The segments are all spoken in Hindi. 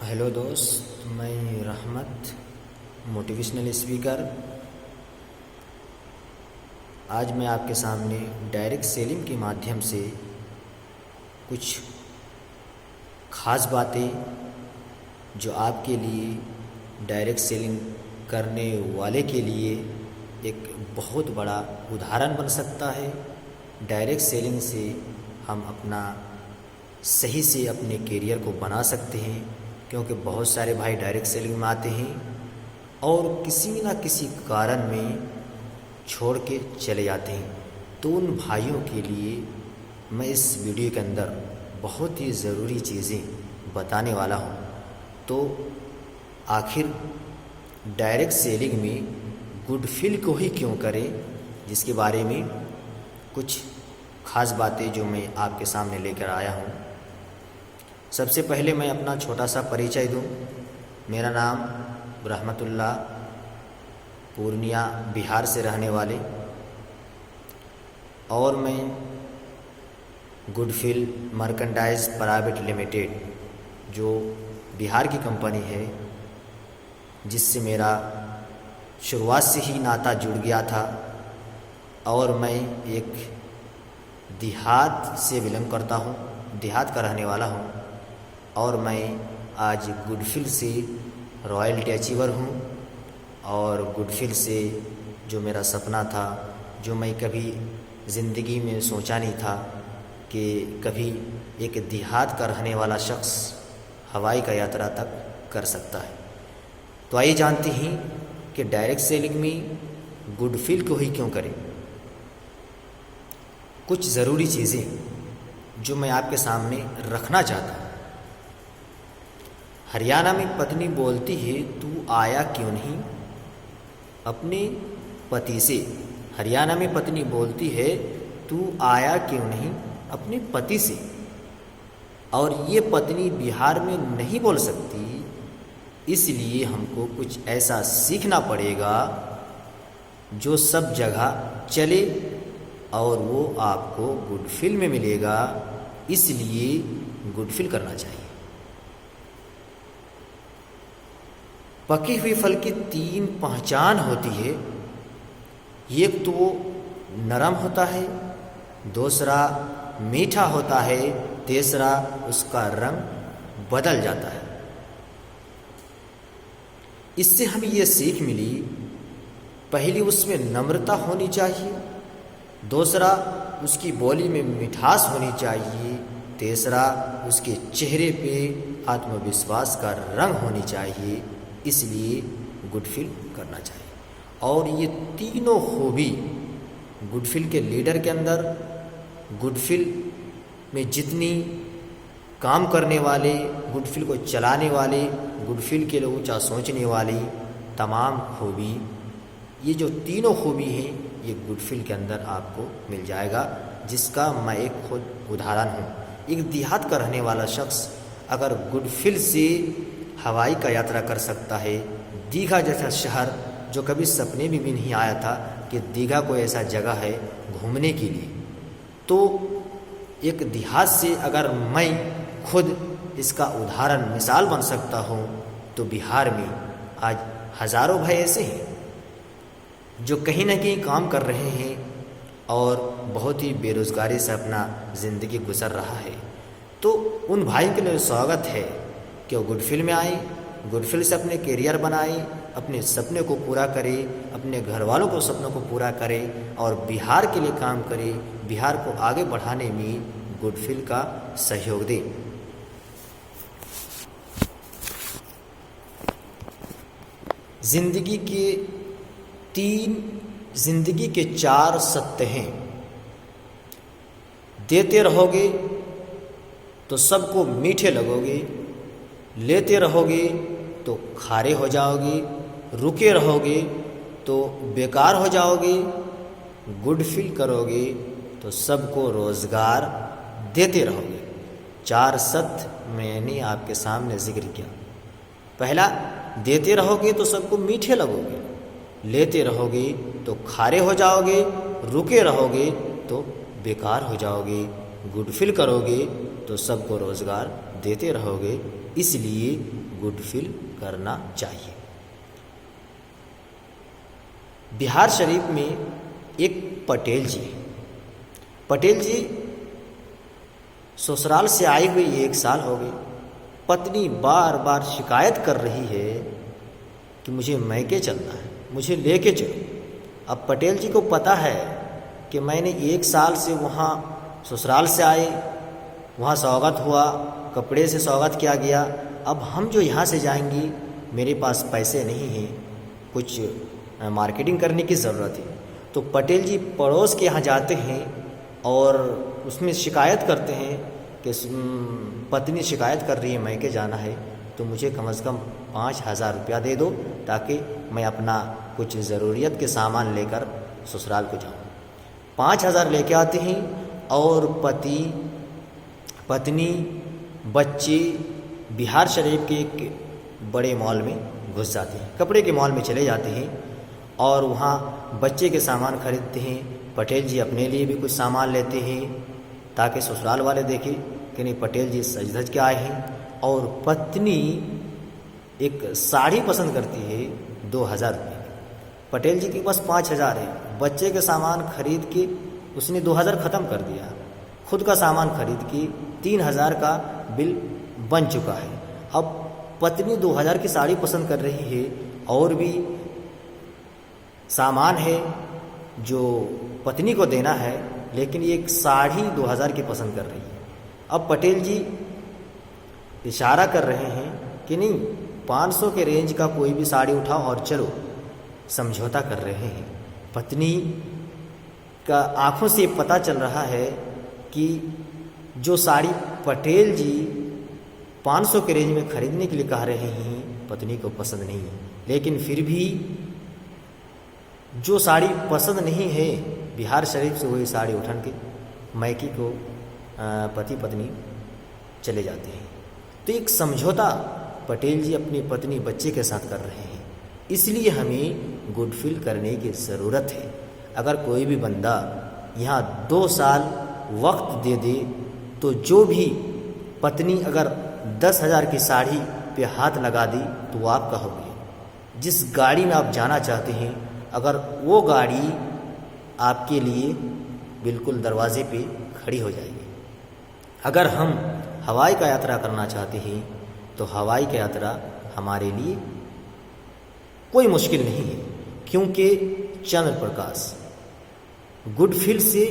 हेलो दोस्त, मैं रहमत मोटिवेशनल स्पीकर। आज मैं आपके सामने डायरेक्ट सेलिंग के माध्यम से कुछ ख़ास बातें जो आपके लिए डायरेक्ट सेलिंग करने वाले के लिए एक बहुत बड़ा उदाहरण बन सकता है। डायरेक्ट सेलिंग से हम अपना सही से अपने करियर को बना सकते हैं, क्योंकि बहुत सारे भाई डायरेक्ट सेलिंग में आते हैं और किसी न किसी कारण में छोड़ के चले जाते हैं। तो उन भाइयों के लिए मैं इस वीडियो के अंदर बहुत ही ज़रूरी चीज़ें बताने वाला हूँ। तो आखिर डायरेक्ट सेलिंग में गुड फील को ही क्यों करें, जिसके बारे में कुछ ख़ास बातें जो मैं आपके सामने लेकर आया हूँ। सबसे पहले मैं अपना छोटा सा परिचय दूँ। मेरा नाम रहमतुल्लाह, पूर्णिया बिहार से रहने वाले, और मैं good feel merchandise private limited जो बिहार की कंपनी है, जिससे मेरा शुरुआत से ही नाता जुड़ गया था। और मैं एक देहात से बिलोंग करता हूँ, देहात का रहने वाला हूँ। और मैं आज गुड फील से रॉयल्टी अचीवर हूँ। और गुड फील से जो मेरा सपना था, जो मैं कभी ज़िंदगी में सोचा नहीं था कि कभी एक देहात का रहने वाला शख्स हवाई का यात्रा तक कर सकता है। तो आइए जानते हैं कि डायरेक्ट सेलिंग में गुड फील को ही क्यों करें। कुछ ज़रूरी चीज़ें जो मैं आपके सामने रखना चाहता हूँ। हरियाणा में पत्नी बोलती है, तू आया क्यों नहीं अपने पति से। हरियाणा में पत्नी बोलती है, तू आया क्यों नहीं अपने पति से। और ये पत्नी बिहार में नहीं बोल सकती, इसलिए हमको कुछ ऐसा सीखना पड़ेगा जो सब जगह चले और वो आपको गुड फील में मिलेगा। इसलिए गुड फील करना चाहिए। पके हुए फल की 3 पहचान होती है। एक तो वो नरम होता है, दूसरा मीठा होता है, तीसरा उसका रंग बदल जाता है। इससे हमें ये सीख मिली, पहली उसमें नम्रता होनी चाहिए, दूसरा उसकी बोली में मिठास होनी चाहिए, तीसरा उसके चेहरे पे आत्मविश्वास का रंग होनी चाहिए। इसलिए गुड फील करना चाहिए। और ये तीनों खूबी गुड फील के लीडर के अंदर, गुड फील में जितनी काम करने वाले, गुड फील को चलाने वाले, गुड फील के लिए ऊंचा सोचने वाली तमाम खूबी, ये जो तीनों खूबी हैं, ये गुड फील के अंदर आपको मिल जाएगा, जिसका मैं एक खुद उदाहरण हूँ। एक देहात का रहने वाला शख्स अगर गुड फील से हवाई का यात्रा कर सकता है, दीघा जैसा शहर जो कभी सपने में भी नहीं आया था कि दीघा कोई ऐसा जगह है घूमने के लिए, तो एक देहात से अगर मैं खुद इसका उदाहरण मिसाल बन सकता हूँ, तो बिहार में आज हज़ारों भाई ऐसे हैं जो कहीं ना कहीं काम कर रहे हैं और बहुत ही बेरोज़गारी से अपना ज़िंदगी गुजर रहा है। तो उन भाई के लिए स्वागत है कि वो गुड फील में आए, गुड फील से अपने करियर बनाए, अपने सपने को पूरा करे, अपने घर वालों को सपनों को पूरा करे और बिहार के लिए काम करे, बिहार को आगे बढ़ाने में गुड फील का सहयोग दे। जिंदगी के 4 सत्य हैं। देते रहोगे तो सबको मीठे लगोगे, लेते रहोगे तो खारे हो जाओगे, रुके रहोगे तो बेकार हो जाओगे, गुड फील करोगे तो सबको रोज़गार देते रहोगे। 4 सत्य मैंने आपके सामने जिक्र किया। पहला, देते रहोगे तो सबको मीठे लगोगे, लेते रहोगे तो खारे हो जाओगे, रुके रहोगे तो बेकार हो जाओगे, गुड फील करोगे तो सबको रोज़गार देते रहोगे। इसलिए गुडफिल करना चाहिए। बिहार शरीफ में एक पटेल जी, पटेल जी ससुराल से आए हुए 1 साल हो गए। पत्नी बार बार शिकायत कर रही है कि मुझे मैके चलना है, मुझे लेके चलो। अब पटेल जी को पता है कि मैंने 1 साल से वहाँ ससुराल से आए, वहाँ स्वागत हुआ, कपड़े से स्वागत किया गया। अब हम जो यहाँ से जाएंगी, मेरे पास पैसे नहीं हैं, कुछ मार्केटिंग करने की ज़रूरत है। तो पटेल जी पड़ोस के यहाँ जाते हैं और उसमें शिकायत करते हैं कि पत्नी शिकायत कर रही है मैके जाना है, तो मुझे कम से कम 5,000 रुपया दे दो ताकि मैं अपना कुछ ज़रूरियत के सामान लेकर ससुराल को जाऊँ। 5,000 लेके आते हैं और पति पत्नी बच्चे बिहार शरीफ के एक बड़े मॉल में घुस जाते हैं, कपड़े के मॉल में चले जाते हैं और वहाँ बच्चे के सामान खरीदते हैं। पटेल जी अपने लिए भी कुछ सामान लेते हैं ताकि ससुराल वाले देखें कि नहीं पटेल जी सज धज के आए हैं। और पत्नी एक साड़ी पसंद करती है 2,000 रुपये, पटेल जी के पास 5,000 है। बच्चे के सामान खरीद के उसने 2,000 ख़त्म कर दिया, खुद का सामान खरीद के 3,000 का बिल बन चुका है। अब पत्नी 2,000 की साड़ी पसंद कर रही है और भी सामान है जो पत्नी को देना है, लेकिन ये एक साड़ी 2,000 की पसंद कर रही है। अब पटेल जी इशारा कर रहे हैं कि नहीं 500 के रेंज का कोई भी साड़ी उठाओ और चलो, समझौता कर रहे हैं। पत्नी का आंखों से पता चल रहा है कि जो साड़ी पटेल जी 500 के रेंज में खरीदने के लिए कह रहे हैं पत्नी को पसंद नहीं है। लेकिन फिर भी जो साड़ी पसंद नहीं है बिहार शरीफ से वही साड़ी उठा के मैके को पति पत्नी चले जाते हैं। तो एक समझौता पटेल जी अपनी पत्नी बच्चे के साथ कर रहे हैं, इसलिए हमें गुडफिल करने की ज़रूरत है। अगर कोई भी बंदा यहाँ 2 साल वक्त दे दे तो जो भी पत्नी अगर 10,000 की साड़ी पे हाथ लगा दी तो वो आपका हो गया। जिस गाड़ी में आप जाना चाहते हैं अगर वो गाड़ी आपके लिए बिल्कुल दरवाजे पे खड़ी हो जाएगी। अगर हम हवाई का यात्रा करना चाहते हैं तो हवाई का यात्रा हमारे लिए कोई मुश्किल नहीं है, क्योंकि चंद्र प्रकाश गुडफिल से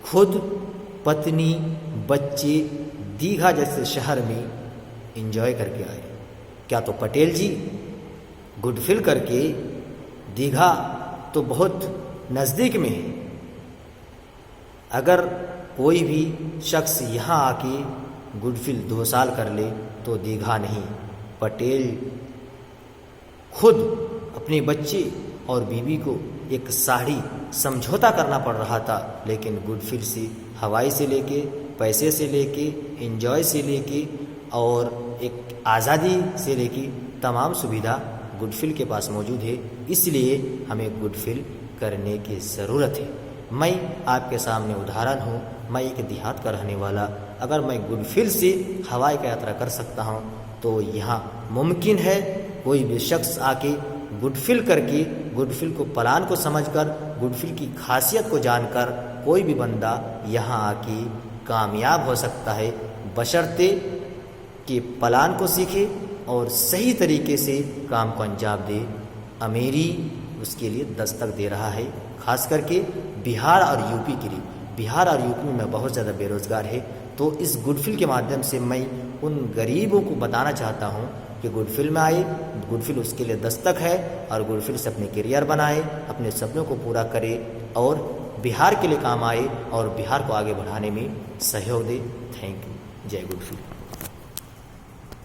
खुद पत्नी बच्चे दीघा जैसे शहर में एंजॉय करके आए। क्या तो पटेल जी गुडफिल करके, दीघा तो बहुत नज़दीक में है, अगर कोई भी शख्स यहाँ आके गुडफिल 2 साल कर ले तो दीघा नहीं, पटेल खुद अपने बच्चे और बीवी को एक साड़ी समझौता करना पड़ रहा था, लेकिन गुडफिल से हवाई से लेके, पैसे से लेके, एंजॉय से लेके और एक आज़ादी से लेके तमाम सुविधा गुडफिल के पास मौजूद है। इसलिए हमें गुडफिल करने की ज़रूरत है। मैं आपके सामने उदाहरण हूँ, मैं एक देहात का रहने वाला, अगर मैं गुडफिल से हवाई का यात्रा कर सकता हूँ तो यहाँ मुमकिन है कोई भी शख्स आके गुडफिल करके, गुडफिल को प्लान को समझकर, गुडफिल की खासियत को जानकर कोई भी बंदा यहाँ आके कामयाब हो सकता है, बशर्ते कि प्लान को सीखे और सही तरीके से काम को अंजाम दे। अमेरी उसके लिए दस्तक दे रहा है, खास करके बिहार और यूपी के लिए। बिहार और यूपी में बहुत ज़्यादा बेरोज़गार है, तो इस गुडफिल के माध्यम से मैं उन गरीबों को बताना चाहता हूँ कि गुडफिल में आए, गुडफिल उसके लिए दस्तक है और गुडफिल से अपने करियर बनाए, अपने सपनों को पूरा करे और बिहार के लिए काम आए और बिहार को आगे बढ़ाने में सहयोग दे। Thank you. जय गुडफिल।